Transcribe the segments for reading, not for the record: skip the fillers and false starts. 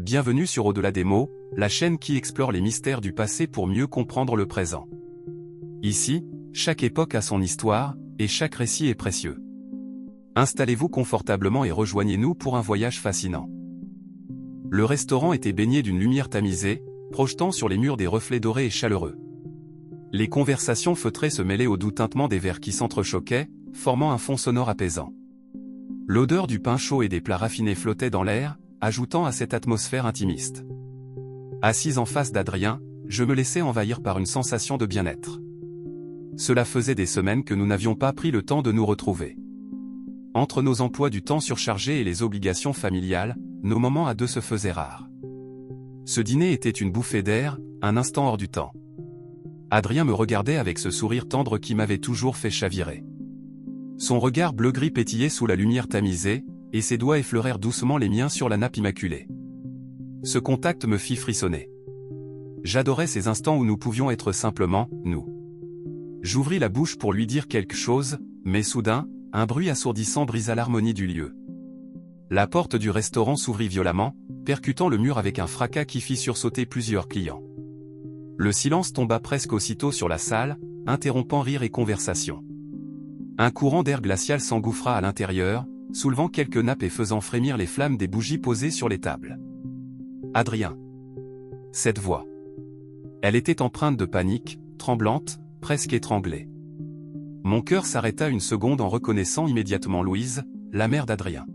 bienvenue sur Au-delà des mots, la chaîne qui explore les mystères du passé pour mieux comprendre le présent. Ici, chaque époque a son histoire, et chaque récit est précieux. Installez-vous confortablement et rejoignez-nous pour un voyage fascinant. Le restaurant était baigné d'une lumière tamisée, projetant sur les murs des reflets dorés et chaleureux. Les conversations feutrées se mêlaient au doux tintement des verres qui s'entrechoquaient, formant un fond sonore apaisant. L'odeur du pain chaud et des plats raffinés flottait dans l'air, ajoutant à cette atmosphère intimiste. Assise en face d'Adrien, je me laissais envahir par une sensation de bien-être. Cela faisait des semaines que nous n'avions pas pris le temps de nous retrouver. Entre nos emplois du temps surchargés et les obligations familiales, nos moments à deux se faisaient rares. Ce dîner était une bouffée d'air, un instant hors du temps. Adrien me regardait avec ce sourire tendre qui m'avait toujours fait chavirer. Son regard bleu-gris pétillait sous la lumière tamisée, et ses doigts effleurèrent doucement les miens sur la nappe immaculée. Ce contact me fit frissonner. J'adorais ces instants où nous pouvions être simplement, nous. J'ouvris la bouche pour lui dire quelque chose, mais soudain, un bruit assourdissant brisa l'harmonie du lieu. La porte du restaurant s'ouvrit violemment, percutant le mur avec un fracas qui fit sursauter plusieurs clients. Le silence tomba presque aussitôt sur la salle, interrompant rire et conversation. Un courant d'air glacial s'engouffra à l'intérieur, soulevant quelques nappes et faisant frémir les flammes des bougies posées sur les tables. Adrien. Cette voix. Elle était empreinte de panique, tremblante, presque étranglée. Mon cœur s'arrêta une seconde en reconnaissant immédiatement Louise, la mère d'Adrien.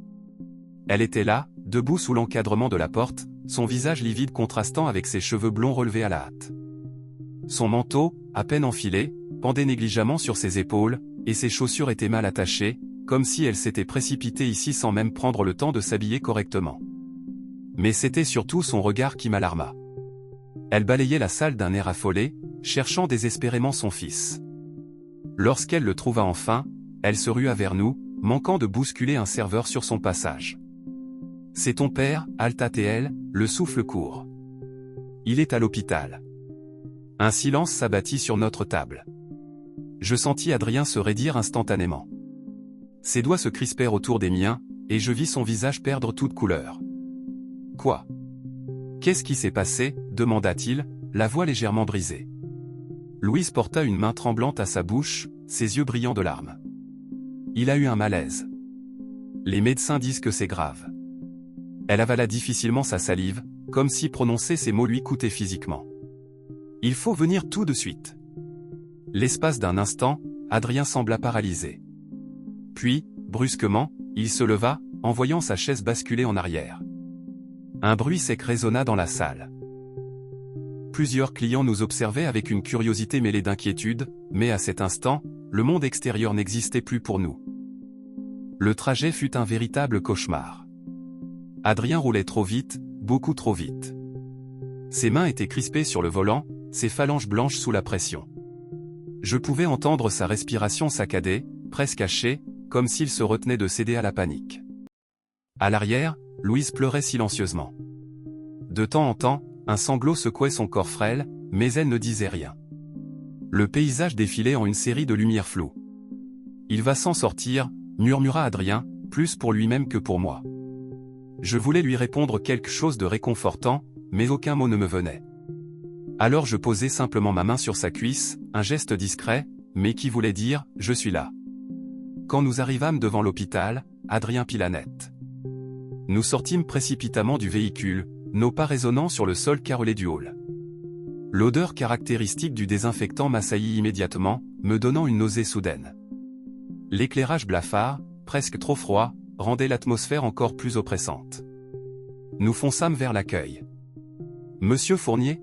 Elle était là, debout sous l'encadrement de la porte, son visage livide contrastant avec ses cheveux blonds relevés à la hâte. Son manteau, à peine enfilé, pendait négligemment sur ses épaules, et ses chaussures étaient mal attachées, comme si elle s'était précipitée ici sans même prendre le temps de s'habiller correctement. Mais c'était surtout son regard qui m'alarma. Elle balayait la salle d'un air affolé, cherchant désespérément son fils. Lorsqu'elle le trouva enfin, elle se rua vers nous, manquant de bousculer un serveur sur son passage. « C'est ton père, halta-t-elle, le souffle court. Il est à l'hôpital. » Un silence s'abattit sur notre table. Je sentis Adrien se raidir instantanément. Ses doigts se crispèrent autour des miens, et je vis son visage perdre toute couleur. « Quoi ? Qu'est-ce qui s'est passé ?» demanda-t-il, la voix légèrement brisée. Louise porta une main tremblante à sa bouche, ses yeux brillants de larmes. « Il a eu un malaise. Les médecins disent que c'est grave. » Elle avala difficilement sa salive, comme si prononcer ces mots lui coûtait physiquement. « Il faut venir tout de suite. » L'espace d'un instant, Adrien sembla paralysé. Puis, brusquement, il se leva, envoyant sa chaise basculer en arrière. Un bruit sec résonna dans la salle. Plusieurs clients nous observaient avec une curiosité mêlée d'inquiétude, mais à cet instant, le monde extérieur n'existait plus pour nous. Le trajet fut un véritable cauchemar. Adrien roulait trop vite, beaucoup trop vite. Ses mains étaient crispées sur le volant, ses phalanges blanches sous la pression. Je pouvais entendre sa respiration saccadée, presque hachée, comme s'il se retenait de céder à la panique. À l'arrière, Louise pleurait silencieusement. De temps en temps, un sanglot secouait son corps frêle, mais elle ne disait rien. Le paysage défilait en une série de lumières floues. « Il va s'en sortir », murmura Adrien, plus pour lui-même que pour moi. Je voulais lui répondre quelque chose de réconfortant, mais aucun mot ne me venait. Alors je posai simplement ma main sur sa cuisse, un geste discret, mais qui voulait dire « Je suis là ». Quand nous arrivâmes devant l'hôpital, Adrien pila net. Nous sortîmes précipitamment du véhicule, nos pas résonnant sur le sol carrelé du hall. L'odeur caractéristique du désinfectant m'assaillit immédiatement, me donnant une nausée soudaine. L'éclairage blafard, presque trop froid, rendait l'atmosphère encore plus oppressante. Nous fonçâmes vers l'accueil. « Monsieur Fournier ?»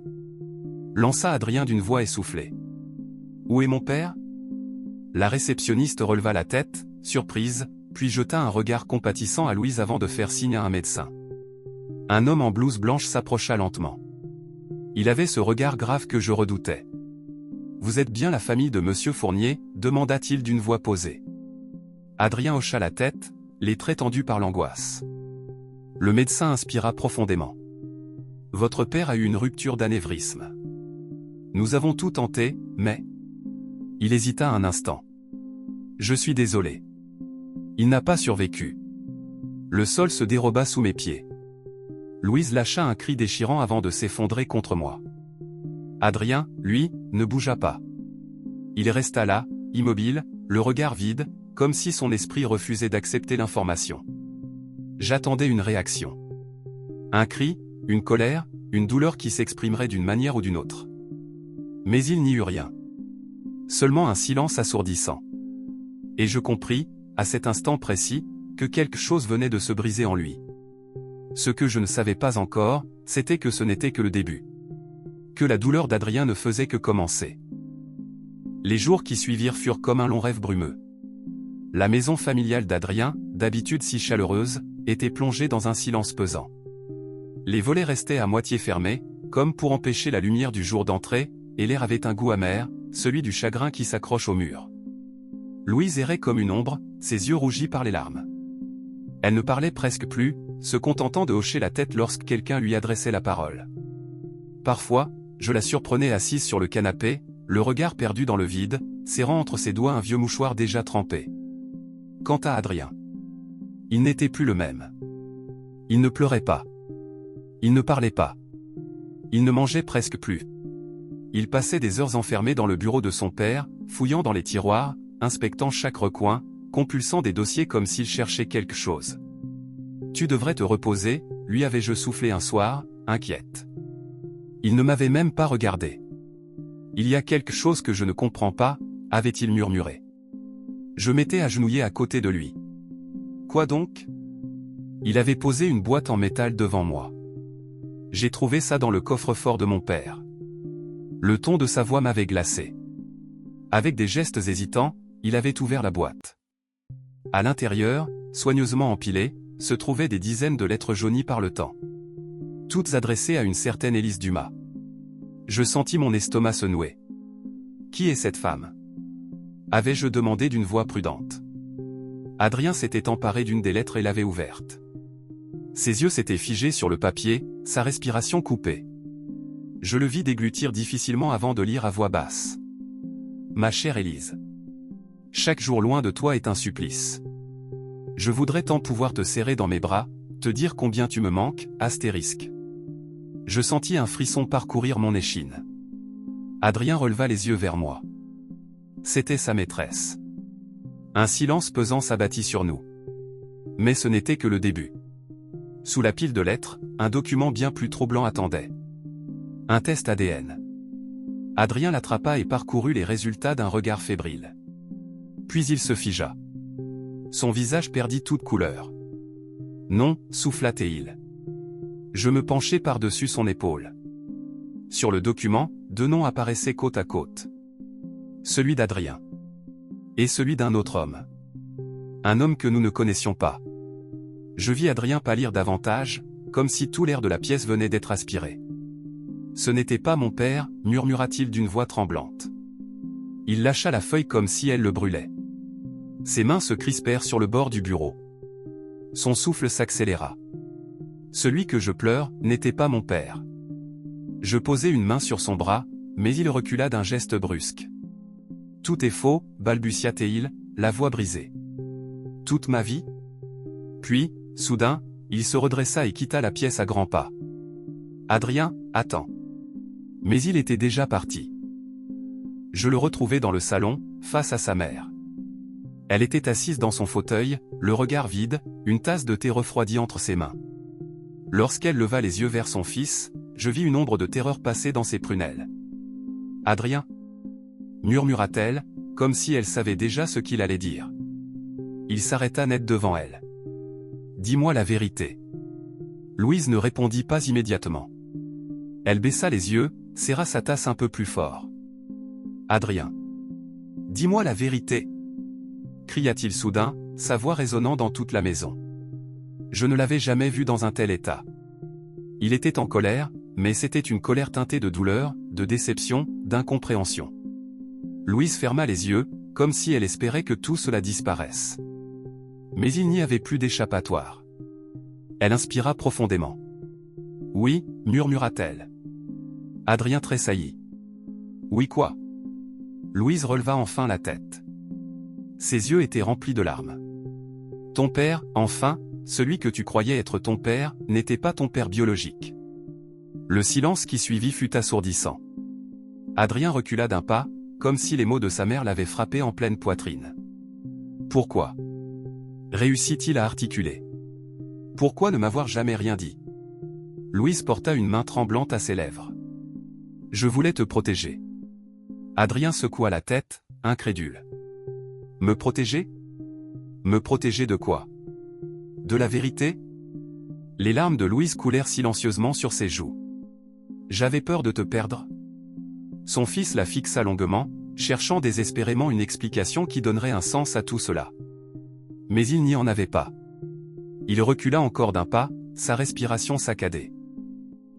lança Adrien d'une voix essoufflée. « Où est mon père ?» La réceptionniste releva la tête, surprise, puis jeta un regard compatissant à Louise avant de faire signe à un médecin. Un homme en blouse blanche s'approcha lentement. Il avait ce regard grave que je redoutais. « Vous êtes bien la famille de Monsieur Fournier ?» demanda-t-il d'une voix posée. Adrien hocha la tête, les traits tendus par l'angoisse. Le médecin inspira profondément. « Votre père a eu une rupture d'anévrisme. Nous avons tout tenté, mais... » Il hésita un instant. « Je suis désolé. Il n'a pas survécu. » Le sol se déroba sous mes pieds. Louise lâcha un cri déchirant avant de s'effondrer contre moi. Adrien, lui, ne bougea pas. Il resta là, immobile, le regard vide, comme si son esprit refusait d'accepter l'information. J'attendais une réaction. Un cri, une colère, une douleur qui s'exprimerait d'une manière ou d'une autre. Mais il n'y eut rien. Seulement un silence assourdissant. Et je compris, à cet instant précis, que quelque chose venait de se briser en lui. Ce que je ne savais pas encore, c'était que ce n'était que le début. Que la douleur d'Adrien ne faisait que commencer. Les jours qui suivirent furent comme un long rêve brumeux. La maison familiale d'Adrien, d'habitude si chaleureuse, était plongée dans un silence pesant. Les volets restaient à moitié fermés, comme pour empêcher la lumière du jour d'entrer, et l'air avait un goût amer, celui du chagrin qui s'accroche au mur. Louise errait comme une ombre, ses yeux rougis par les larmes. Elle ne parlait presque plus, se contentant de hocher la tête lorsque quelqu'un lui adressait la parole. Parfois, je la surprenais assise sur le canapé, le regard perdu dans le vide, serrant entre ses doigts un vieux mouchoir déjà trempé. Quant à Adrien, il n'était plus le même. Il ne pleurait pas. Il ne parlait pas. Il ne mangeait presque plus. Il passait des heures enfermé dans le bureau de son père, fouillant dans les tiroirs, inspectant chaque recoin, compulsant des dossiers comme s'il cherchait quelque chose. « Tu devrais te reposer », lui avais-je soufflé un soir, inquiète. Il ne m'avait même pas regardé. « Il y a quelque chose que je ne comprends pas », avait-il murmuré. Je m'étais agenouillé à côté de lui. « Quoi donc ?» Il avait posé une boîte en métal devant moi. J'ai trouvé ça dans le coffre-fort de mon père. Le ton de sa voix m'avait glacé. Avec des gestes hésitants, il avait ouvert la boîte. À l'intérieur, soigneusement empilées, se trouvaient des dizaines de lettres jaunies par le temps. Toutes adressées à une certaine Élise Dumas. Je sentis mon estomac se nouer. « Qui est cette femme ?» avais-je demandé d'une voix prudente. Adrien s'était emparé d'une des lettres et l'avait ouverte. Ses yeux s'étaient figés sur le papier, sa respiration coupée. Je le vis déglutir difficilement avant de lire à voix basse. « Ma chère Élise. Chaque jour loin de toi est un supplice. Je voudrais tant pouvoir te serrer dans mes bras, te dire combien tu me manques, astérisque. » Je sentis un frisson parcourir mon échine. Adrien releva les yeux vers moi. C'était sa maîtresse. Un silence pesant s'abattit sur nous. Mais ce n'était que le début. Sous la pile de lettres, un document bien plus troublant attendait. Un test ADN. Adrien l'attrapa et parcourut les résultats d'un regard fébrile. Puis il se figea. Son visage perdit toute couleur. Non, souffla-t-il. Je me penchai par-dessus son épaule. Sur le document, deux noms apparaissaient côte à côte. Celui d'Adrien. Et celui d'un autre homme. Un homme que nous ne connaissions pas. Je vis Adrien pâlir davantage, comme si tout l'air de la pièce venait d'être aspiré. « Ce n'était pas mon père », murmura-t-il d'une voix tremblante. Il lâcha la feuille comme si elle le brûlait. Ses mains se crispèrent sur le bord du bureau. Son souffle s'accéléra. Celui que je pleure n'était pas mon père. Je posai une main sur son bras, mais il recula d'un geste brusque. « Tout est faux », balbutia-t-il, la voix brisée. « Toute ma vie ?» Puis, soudain, il se redressa et quitta la pièce à grands pas. « Adrien, attends. » Mais il était déjà parti. Je le retrouvai dans le salon, face à sa mère. Elle était assise dans son fauteuil, le regard vide, une tasse de thé refroidie entre ses mains. Lorsqu'elle leva les yeux vers son fils, je vis une ombre de terreur passer dans ses prunelles. « Adrien » murmura-t-elle, comme si elle savait déjà ce qu'il allait dire. Il s'arrêta net devant elle. « Dis-moi la vérité. » Louise ne répondit pas immédiatement. Elle baissa les yeux, serra sa tasse un peu plus fort. « Adrien. Dis-moi la vérité !» cria-t-il soudain, sa voix résonnant dans toute la maison. Je ne l'avais jamais vu dans un tel état. Il était en colère, mais c'était une colère teintée de douleur, de déception, d'incompréhension. Louise ferma les yeux, comme si elle espérait que tout cela disparaisse. Mais il n'y avait plus d'échappatoire. Elle inspira profondément. « Oui », murmura-t-elle. Adrien tressaillit. « Oui quoi ?» Louise releva enfin la tête. Ses yeux étaient remplis de larmes. « Ton père, enfin » celui que tu croyais être ton père, n'était pas ton père biologique. Le silence qui suivit fut assourdissant. Adrien recula d'un pas, comme si les mots de sa mère l'avaient frappé en pleine poitrine. Pourquoi ? Réussit-il à articuler. Pourquoi ne m'avoir jamais rien dit ? Louise porta une main tremblante à ses lèvres. Je voulais te protéger. Adrien secoua la tête, incrédule. Me protéger ? Me protéger de quoi ? De la vérité ? Les larmes de Louise coulèrent silencieusement sur ses joues. J'avais peur de te perdre. Son fils la fixa longuement, cherchant désespérément une explication qui donnerait un sens à tout cela. Mais il n'y en avait pas. Il recula encore d'un pas, sa respiration saccadée.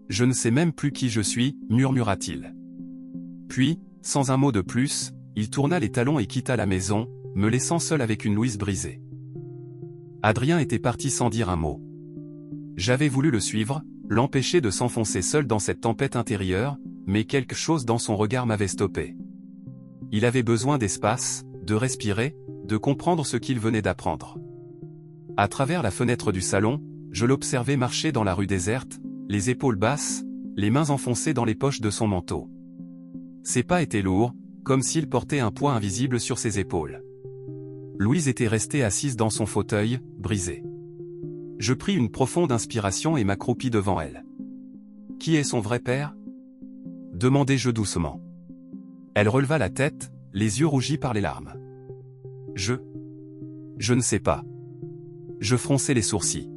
Je ne sais même plus qui je suis, murmura-t-il. Puis, sans un mot de plus, il tourna les talons et quitta la maison, me laissant seul avec une Louise brisée. Adrien était parti sans dire un mot. J'avais voulu le suivre, l'empêcher de s'enfoncer seul dans cette tempête intérieure, mais quelque chose dans son regard m'avait stoppé. Il avait besoin d'espace, de respirer, de comprendre ce qu'il venait d'apprendre. À travers la fenêtre du salon, je l'observais marcher dans la rue déserte, les épaules basses, les mains enfoncées dans les poches de son manteau. Ses pas étaient lourds, comme s'il portait un poids invisible sur ses épaules. Louise était restée assise dans son fauteuil, brisée. Je pris une profonde inspiration et m'accroupis devant elle. Qui est son vrai père ? Demandai-je doucement. Elle releva la tête, les yeux rougis par les larmes. Je ne sais pas. Je fronçai les sourcils.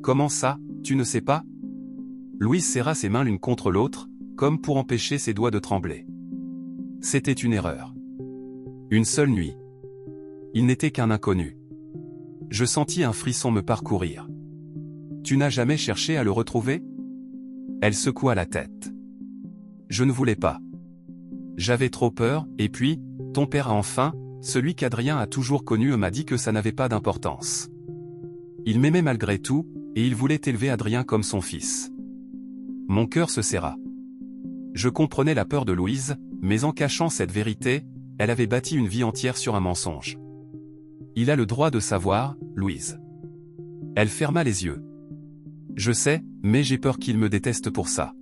Comment ça, tu ne sais pas ? Louise serra ses mains l'une contre l'autre, comme pour empêcher ses doigts de trembler. C'était une erreur. Une seule nuit. Il n'était qu'un inconnu. Je sentis un frisson me parcourir. Tu n'as jamais cherché à le retrouver ? Elle secoua la tête. Je ne voulais pas. J'avais trop peur, et puis, ton père a enfin, celui qu'Adrien a toujours connu m'a dit que ça n'avait pas d'importance. Il m'aimait malgré tout, et il voulait élever Adrien comme son fils. Mon cœur se serra. Je comprenais la peur de Louise, mais en cachant cette vérité, elle avait bâti une vie entière sur un mensonge. Il a le droit de savoir, Louise. Elle ferma les yeux. Je sais, mais j'ai peur qu'il me déteste pour ça.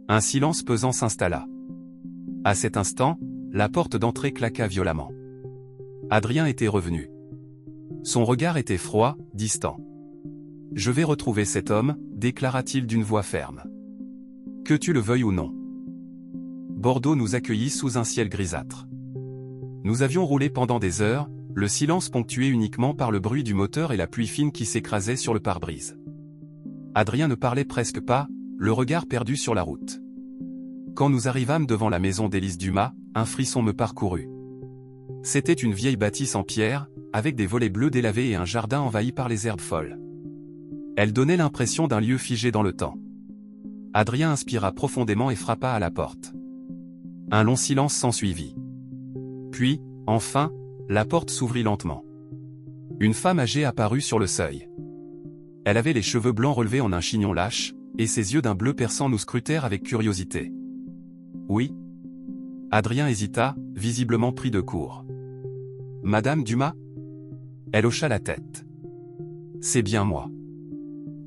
Un silence pesant s'installa. À cet instant, la porte d'entrée claqua violemment. Adrien était revenu. Son regard était froid, distant. Je vais retrouver cet homme, déclara-t-il d'une voix ferme. Que tu le veuilles ou non. Bordeaux nous accueillit sous un ciel grisâtre. Nous avions roulé pendant des heures, le silence ponctué uniquement par le bruit du moteur et la pluie fine qui s'écrasait sur le pare-brise. Adrien ne parlait presque pas, le regard perdu sur la route. Quand nous arrivâmes devant la maison d'Élise Dumas, un frisson me parcourut. C'était une vieille bâtisse en pierre, avec des volets bleus délavés et un jardin envahi par les herbes folles. Elle donnait l'impression d'un lieu figé dans le temps. Adrien inspira profondément et frappa à la porte. Un long silence s'ensuivit. Puis, enfin, la porte s'ouvrit lentement. Une femme âgée apparut sur le seuil. Elle avait les cheveux blancs relevés en un chignon lâche, et ses yeux d'un bleu perçant nous scrutèrent avec curiosité. Oui ? Adrien hésita, visiblement pris de court. Madame Dumas ? Elle hocha la tête. C'est bien moi.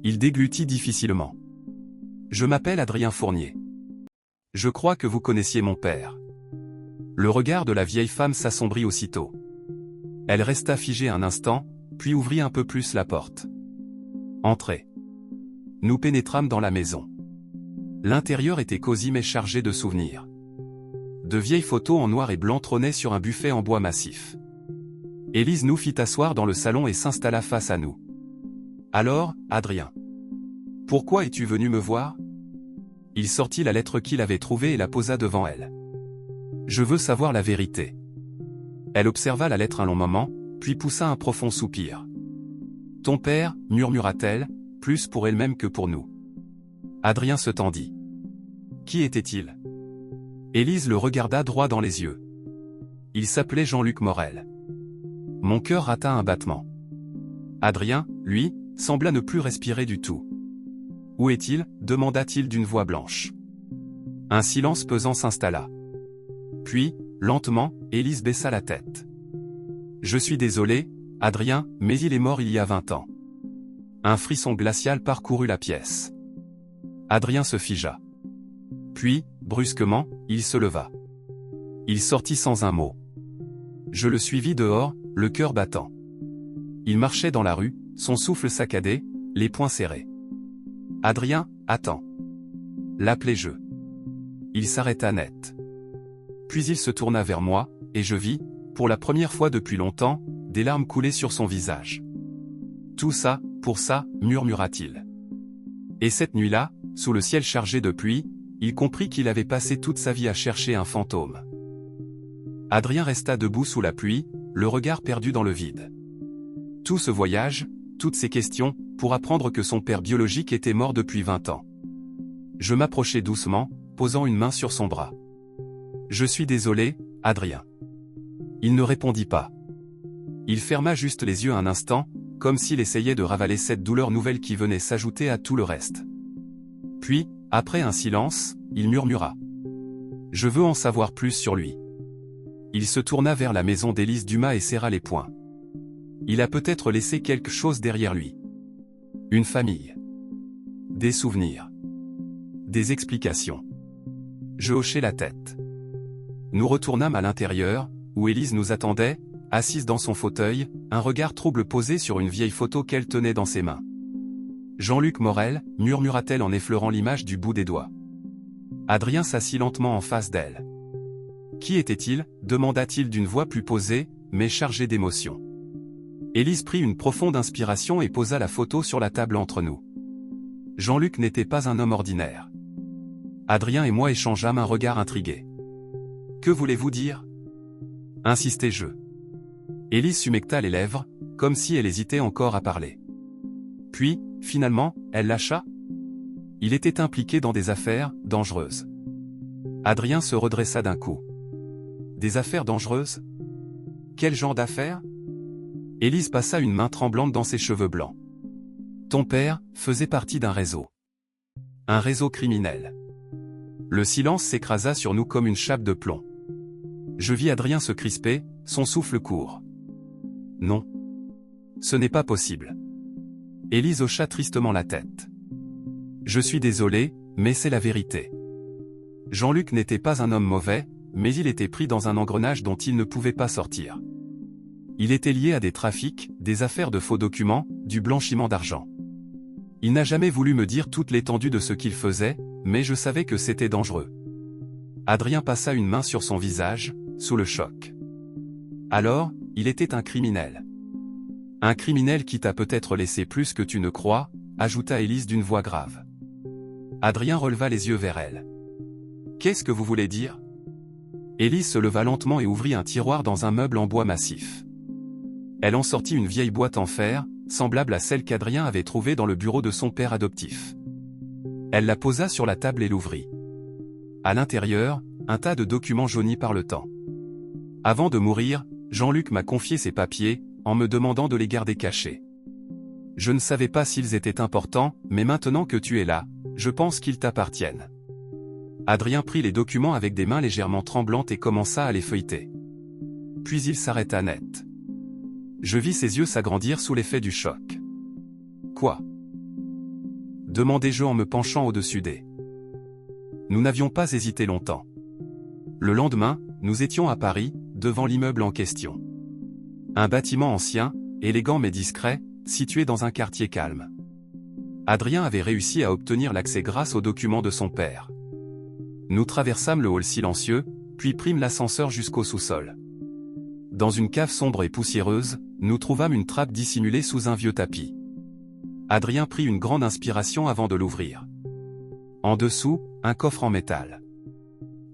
Il déglutit difficilement. Je m'appelle Adrien Fournier. Je crois que vous connaissiez mon père. Le regard de la vieille femme s'assombrit aussitôt. Elle resta figée un instant, puis ouvrit un peu plus la porte. Entrez. Nous pénétrâmes dans la maison. L'intérieur était cosy mais chargé de souvenirs. De vieilles photos en noir et blanc trônaient sur un buffet en bois massif. Élise nous fit asseoir dans le salon et s'installa face à nous. Alors, Adrien. Pourquoi es-tu venu me voir ? Il sortit la lettre qu'il avait trouvée et la posa devant elle. Je veux savoir la vérité. Elle observa la lettre un long moment, puis poussa un profond soupir. Ton père, murmura-t-elle, plus pour elle-même que pour nous. Adrien se tendit. Qui était-il ? Élise le regarda droit dans les yeux. Il s'appelait Jean-Luc Morel. Mon cœur rata un battement. Adrien, lui, sembla ne plus respirer du tout. Où est-il ? Demanda-t-il d'une voix blanche. Un silence pesant s'installa. Puis, lentement, Élise baissa la tête. Je suis désolé, Adrien, mais il est mort il y a 20 ans. Un frisson glacial parcourut la pièce. Adrien se figea. Puis, brusquement, il se leva. Il sortit sans un mot. Je le suivis dehors, le cœur battant. Il marchait dans la rue, son souffle saccadé, les poings serrés. « Adrien, attends. » L'appelai-je. Il s'arrêta net. Puis il se tourna vers moi, et je vis, pour la première fois depuis longtemps, des larmes couler sur son visage. « Tout ça, pour ça, murmura-t-il. » Et cette nuit-là, sous le ciel chargé de pluie, il comprit qu'il avait passé toute sa vie à chercher un fantôme. Adrien resta debout sous la pluie, le regard perdu dans le vide. Tout ce voyage, toutes ces questions, pour apprendre que son père biologique était mort depuis 20 ans. Je m'approchai doucement, posant une main sur son bras. « Je suis désolé, Adrien. » Il ne répondit pas. Il ferma juste les yeux un instant, comme s'il essayait de ravaler cette douleur nouvelle qui venait s'ajouter à tout le reste. Puis, après un silence, il murmura. « Je veux en savoir plus sur lui. » Il se tourna vers la maison d'Élise Dumas et serra les poings. Il a peut-être laissé quelque chose derrière lui. Une famille. Des souvenirs. Des explications. Je hochai la tête. Nous retournâmes à l'intérieur, où Élise nous attendait, assise dans son fauteuil, un regard trouble posé sur une vieille photo qu'elle tenait dans ses mains. « Jean-Luc Morel », murmura-t-elle en effleurant l'image du bout des doigts. Adrien s'assit lentement en face d'elle. « Qui était-il » demanda-t-il d'une voix plus posée, mais chargée d'émotion. Élise prit une profonde inspiration et posa la photo sur la table entre nous. Jean-Luc n'était pas un homme ordinaire. Adrien et moi échangeâmes un regard intrigué. « Que voulez-vous dire » insistai-je. Élise s'humecta les lèvres, comme si elle hésitait encore à parler. Puis, finalement, elle lâcha. Il était impliqué dans des affaires dangereuses. Adrien se redressa d'un coup. Des affaires dangereuses ? Quel genre d'affaires ? Élise passa une main tremblante dans ses cheveux blancs. Ton père faisait partie d'un réseau. Un réseau criminel. Le silence s'écrasa sur nous comme une chape de plomb. Je vis Adrien se crisper, son souffle court. Non. Ce n'est pas possible. Élise hocha tristement la tête. Je suis désolé, mais c'est la vérité. Jean-Luc n'était pas un homme mauvais, mais il était pris dans un engrenage dont il ne pouvait pas sortir. Il était lié à des trafics, des affaires de faux documents, du blanchiment d'argent. Il n'a jamais voulu me dire toute l'étendue de ce qu'il faisait, mais je savais que c'était dangereux. Adrien passa une main sur son visage, sous le choc. Alors, il était un criminel. Un criminel qui t'a peut-être laissé plus que tu ne crois, ajouta Élise d'une voix grave. Adrien releva les yeux vers elle. Qu'est-ce que vous voulez dire ? Élise se leva lentement et ouvrit un tiroir dans un meuble en bois massif. Elle en sortit une vieille boîte en fer, semblable à celle qu'Adrien avait trouvée dans le bureau de son père adoptif. Elle la posa sur la table et l'ouvrit. À l'intérieur, un tas de documents jaunis par le temps. Avant de mourir, Jean-Luc m'a confié ces papiers, en me demandant de les garder cachés. Je ne savais pas s'ils étaient importants, mais maintenant que tu es là, je pense qu'ils t'appartiennent. Adrien prit les documents avec des mains légèrement tremblantes et commença à les feuilleter. Puis il s'arrêta net. Je vis ses yeux s'agrandir sous l'effet du choc. Quoi ? Demandai-je en me penchant au-dessus des. Nous n'avions pas hésité longtemps. Le lendemain, nous étions à Paris, devant l'immeuble en question. Un bâtiment ancien, élégant mais discret, situé dans un quartier calme. Adrien avait réussi à obtenir l'accès grâce aux documents de son père. Nous traversâmes le hall silencieux, puis prîmes l'ascenseur jusqu'au sous-sol. Dans une cave sombre et poussiéreuse, nous trouvâmes une trappe dissimulée sous un vieux tapis. Adrien prit une grande inspiration avant de l'ouvrir. En dessous, un coffre en métal.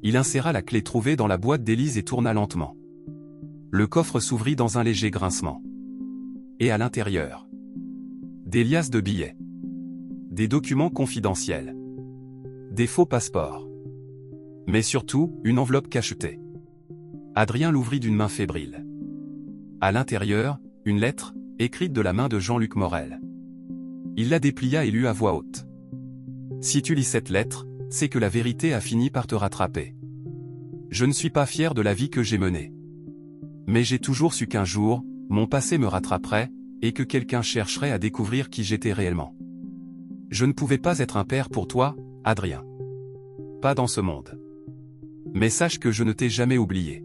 Il inséra la clé trouvée dans la boîte d'Élise et tourna lentement. Le coffre s'ouvrit dans un léger grincement. Et à l'intérieur, des liasses de billets. Des documents confidentiels. Des faux passeports. Mais surtout, une enveloppe cachetée. Adrien l'ouvrit d'une main fébrile. À l'intérieur, une lettre, écrite de la main de Jean-Luc Morel. Il la déplia et lut à voix haute. Si tu lis cette lettre, c'est que la vérité a fini par te rattraper. Je ne suis pas fier de la vie que j'ai menée. Mais j'ai toujours su qu'un jour, mon passé me rattraperait, et que quelqu'un chercherait à découvrir qui j'étais réellement. Je ne pouvais pas être un père pour toi, Adrien. Pas dans ce monde. Mais sache que je ne t'ai jamais oublié.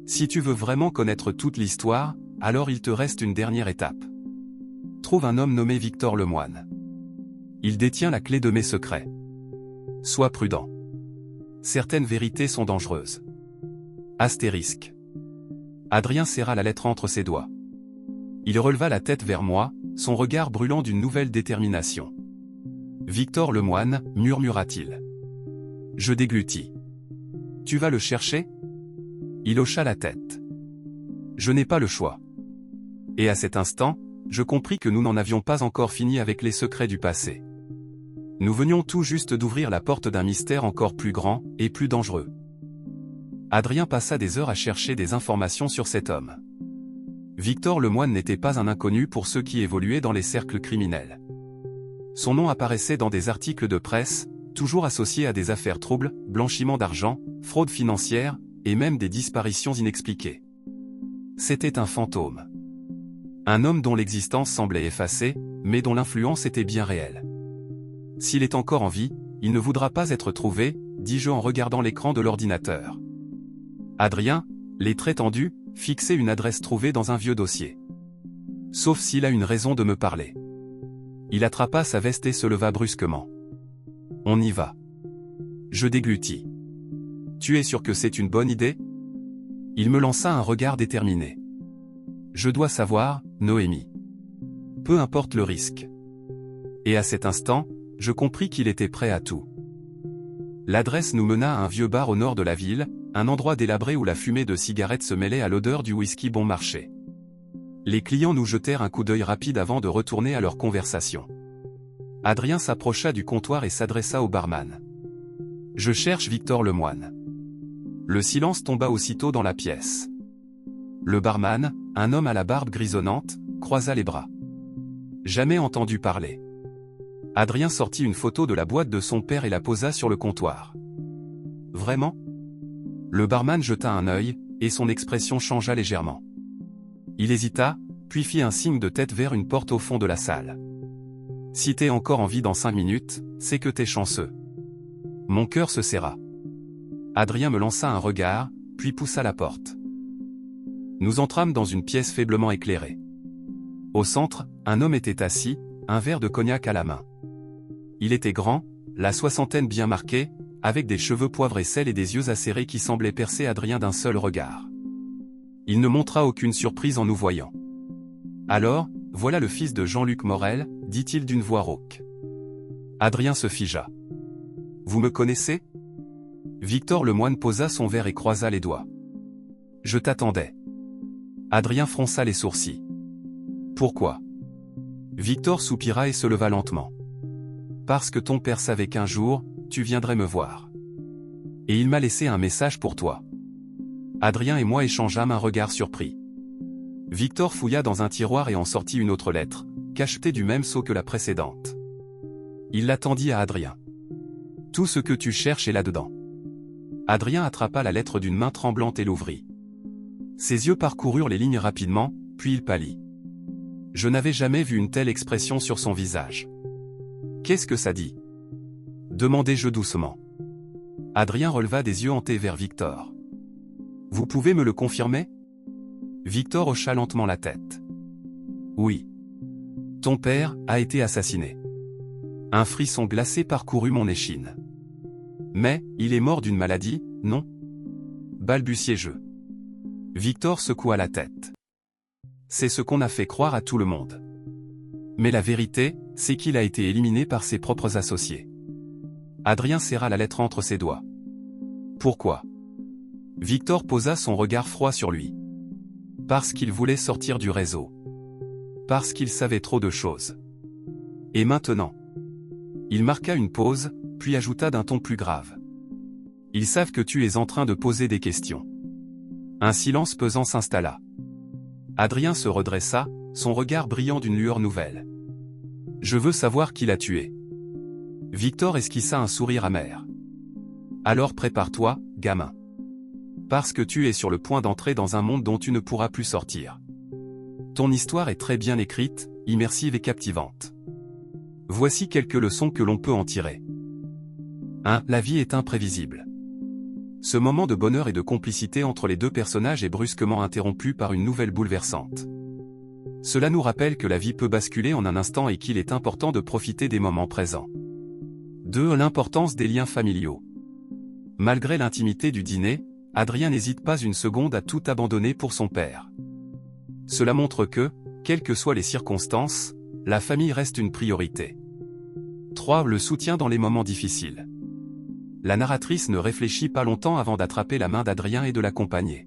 Si tu veux vraiment connaître toute l'histoire, alors il te reste une dernière étape. Trouve un homme nommé Victor Lemoine. Il détient la clé de mes secrets. Sois prudent. Certaines vérités sont dangereuses. Astérisque. Adrien serra la lettre entre ses doigts. Il releva la tête vers moi, son regard brûlant d'une nouvelle détermination. Victor Lemoine, murmura-t-il. Je déglutis. Tu vas le chercher ? Il hocha la tête. Je n'ai pas le choix. Et à cet instant, je compris que nous n'en avions pas encore fini avec les secrets du passé. Nous venions tout juste d'ouvrir la porte d'un mystère encore plus grand et plus dangereux. Adrien passa des heures à chercher des informations sur cet homme. Victor Lemoine n'était pas un inconnu pour ceux qui évoluaient dans les cercles criminels. Son nom apparaissait dans des articles de presse, toujours associés à des affaires troubles, blanchiment d'argent, fraude financière, et même des disparitions inexpliquées. C'était un fantôme. Un homme dont l'existence semblait effacée, mais dont l'influence était bien réelle. S'il est encore en vie, il ne voudra pas être trouvé, dis-je en regardant l'écran de l'ordinateur. Adrien, les traits tendus, fixait une adresse trouvée dans un vieux dossier. Sauf s'il a une raison de me parler. Il attrapa sa veste et se leva brusquement. On y va. Je déglutis. Tu es sûr que c'est une bonne idée ? Il me lança un regard déterminé. Je dois savoir, Noémie. Peu importe le risque. Et à cet instant, je compris qu'il était prêt à tout. L'adresse nous mena à un vieux bar au nord de la ville, un endroit délabré où la fumée de cigarettes se mêlait à l'odeur du whisky bon marché. Les clients nous jetèrent un coup d'œil rapide avant de retourner à leur conversation. Adrien s'approcha du comptoir et s'adressa au barman. Je cherche Victor Lemoine. Le silence tomba aussitôt dans la pièce. Le barman, un homme à la barbe grisonnante, croisa les bras. Jamais entendu parler. Adrien sortit une photo de la boîte de son père et la posa sur le comptoir. Vraiment ? Le barman jeta un œil, et son expression changea légèrement. Il hésita, puis fit un signe de tête vers une porte au fond de la salle. Si t'es encore en vie dans 5 minutes, c'est que t'es chanceux. Mon cœur se serra. Adrien me lança un regard, puis poussa la porte. Nous entrâmes dans une pièce faiblement éclairée. Au centre, un homme était assis, un verre de cognac à la main. Il était grand, la soixantaine bien marquée, avec des cheveux poivre et sel et des yeux acérés qui semblaient percer Adrien d'un seul regard. Il ne montra aucune surprise en nous voyant. Alors, voilà le fils de Jean-Luc Morel, dit-il d'une voix rauque. Adrien se figea. Vous me connaissez ? Victor Lemoine posa son verre et croisa les doigts. Je t'attendais. Adrien fronça les sourcils. Pourquoi ? Victor soupira et se leva lentement. Parce que ton père savait qu'un jour, tu viendrais me voir. Et il m'a laissé un message pour toi. Adrien et moi échangeâmes un regard surpris. Victor fouilla dans un tiroir et en sortit une autre lettre, cachetée du même sceau que la précédente. Il la tendit à Adrien. Tout ce que tu cherches est là-dedans. Adrien attrapa la lettre d'une main tremblante et l'ouvrit. Ses yeux parcoururent les lignes rapidement, puis il pâlit. Je n'avais jamais vu une telle expression sur son visage. Qu'est-ce que ça dit ? Demandai-je doucement. Adrien releva des yeux hantés vers Victor. Vous pouvez me le confirmer ? Victor hocha lentement la tête. Oui. Ton père a été assassiné. Un frisson glacé parcourut mon échine. Mais, il est mort d'une maladie, non ? Balbutiai-je. Victor secoua la tête. C'est ce qu'on a fait croire à tout le monde. Mais la vérité, c'est qu'il a été éliminé par ses propres associés. Adrien serra la lettre entre ses doigts. Pourquoi ? Victor posa son regard froid sur lui. Parce qu'il voulait sortir du réseau. Parce qu'il savait trop de choses. Et maintenant ? Il marqua une pause, puis ajouta d'un ton plus grave. Ils savent que tu es en train de poser des questions. Un silence pesant s'installa. Adrien se redressa, son regard brillant d'une lueur nouvelle. Je veux savoir qui l'a tué. Victor esquissa un sourire amer. Alors prépare-toi, gamin. Parce que tu es sur le point d'entrer dans un monde dont tu ne pourras plus sortir. Ton histoire est très bien écrite, immersive et captivante. Voici quelques leçons que l'on peut en tirer. 1. La vie est imprévisible. Ce moment de bonheur et de complicité entre les deux personnages est brusquement interrompu par une nouvelle bouleversante. Cela nous rappelle que la vie peut basculer en un instant et qu'il est important de profiter des moments présents. 2. L'importance des liens familiaux. Malgré l'intimité du dîner, Adrien n'hésite pas une seconde à tout abandonner pour son père. Cela montre que, quelles que soient les circonstances, la famille reste une priorité. 3. Le soutien dans les moments difficiles. La narratrice ne réfléchit pas longtemps avant d'attraper la main d'Adrien et de l'accompagner.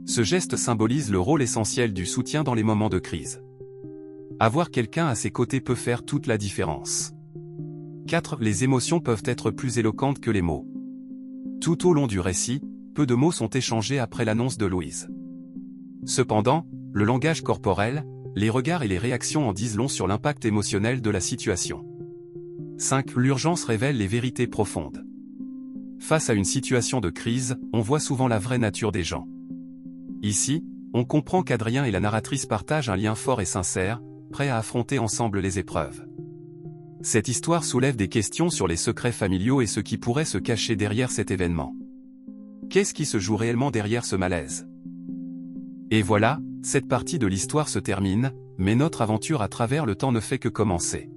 Ce geste symbolise le rôle essentiel du soutien dans les moments de crise. Avoir quelqu'un à ses côtés peut faire toute la différence. 4. Les émotions peuvent être plus éloquentes que les mots. Tout au long du récit, peu de mots sont échangés après l'annonce de Louise. Cependant, le langage corporel, les regards et les réactions en disent long sur l'impact émotionnel de la situation. 5. L'urgence révèle les vérités profondes. Face à une situation de crise, on voit souvent la vraie nature des gens. Ici, on comprend qu'Adrien et la narratrice partagent un lien fort et sincère, prêts à affronter ensemble les épreuves. Cette histoire soulève des questions sur les secrets familiaux et ce qui pourrait se cacher derrière cet événement. Qu'est-ce qui se joue réellement derrière ce malaise? Et voilà, cette partie de l'histoire se termine, mais notre aventure à travers le temps ne fait que commencer.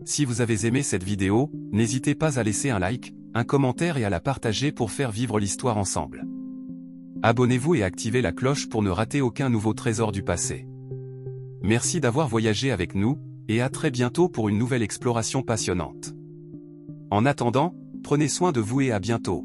Si vous avez aimé cette vidéo, n'hésitez pas à laisser un like, un commentaire et à la partager pour faire vivre l'histoire ensemble. Abonnez-vous et activez la cloche pour ne rater aucun nouveau trésor du passé. Merci d'avoir voyagé avec nous, et à très bientôt pour une nouvelle exploration passionnante. En attendant, prenez soin de vous et à bientôt.